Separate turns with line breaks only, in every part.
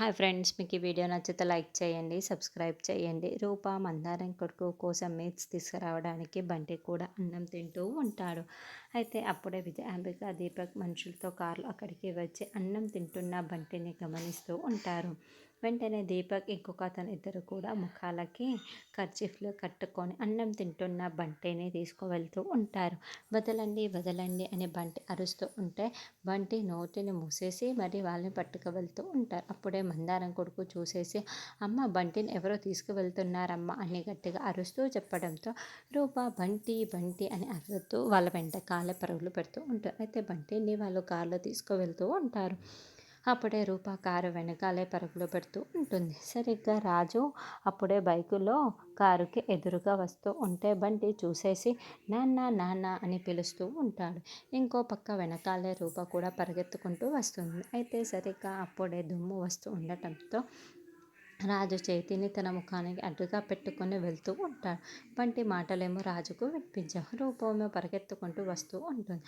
Hi friends, మీకు ఈ video నచ్చితే లైక్ చేయండి, సబ్స్క్రైబ్ చేయండి. రూప మందారం కొడుకు కోసం మీట్స్ తీసుకురావడానికి బంటి కూడా అన్నం తింటూ ఉంటాడు. అయితే అప్పుడే విజయాంబిక, దీపక్ మనుషులతో కారులో అక్కడికి వచ్చి అన్నం తింటున్న బంటిని గమనిస్తూ ఉంటారు. వెంటనే దీపక్ ఇంకొక అతను ఇద్దరు కూడా ముఖాలకి కర్చీఫ్లు కట్టుకొని అన్నం తింటున్న బంటిని తీసుకువెళ్తూ ఉంటారు. వదలండి వదలండి అని బంటి అరుస్తూ ఉంటే బంటి నోటిని మూసేసి మరి వాళ్ళని పట్టుకు వెళ్తూ ఉంటారు. అప్పుడే మందారం కొడుకు చూసేసి అమ్మ బంటిని ఎవరో తీసుకువెళ్తున్నారమ్మా అని గట్టిగా అరుస్తూ చెప్పడంతో రూప బంటి బంటి అని అరుస్తూ వాళ్ళ వెంటకాలే పరుగులు పెడుతూ ఉంటారు. అయితే బంటిని వాళ్ళు కారులో తీసుకువెళ్తూ ఉంటారు. అప్పుడే రూప కారు వెనకాలే పరుగులు పెడుతూ ఉంటుంది. సరిగ్గా రాజు అప్పుడే బైకులో కారుకి ఎదురుగా వస్తూ ఉంటే బంటి చూసేసి నాన్న నాన్న అని పిలుస్తూ ఉంటాడు. ఇంకో పక్క వెనకాలే రూప కూడా పరిగెత్తుకుంటూ వస్తుంది. అయితే సరిగ్గా అప్పుడే దుమ్ము వస్తూ ఉండటంతో రాజు చేతిని తన ముఖానికి అడ్డుగా పెట్టుకొని వెళ్తూ ఉంటాడు. బంటి మాటలేమో రాజుకు వినిపించవు. రూపేమో పరిగెత్తుకుంటూ వస్తూ ఉంటుంది.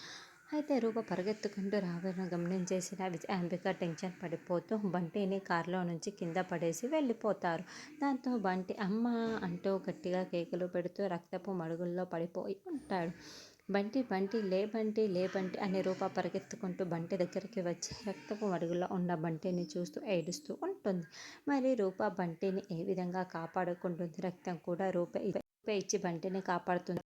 అయితే రూప పరిగెత్తుకుంటూ రావడం గమనించేసిన విజయాంబిక టెన్షన్ పడిపోతూ బంటిని కారులో నుంచి కింద పడేసి వెళ్ళిపోతారు. దాంతో బంటి అమ్మ అంటూ గట్టిగా కేకలు పెడుతూ రక్తపు మడుగుల్లో పడిపోయి ఉంటాడు. బంటి బంటి లే బంటి లే బంటి అని రూప పరిగెత్తుకుంటూ బంటి దగ్గరికి వచ్చి రక్తపు మడుగులో ఉన్న బంటిని చూస్తూ ఏడుస్తూ ఉంటుంది. మరి రూప బంటిని ఏ విధంగా కాపాడుకుంటుంది? రక్తం కూడా రూపే ఇచ్చి బంటిని కాపాడుతుంది.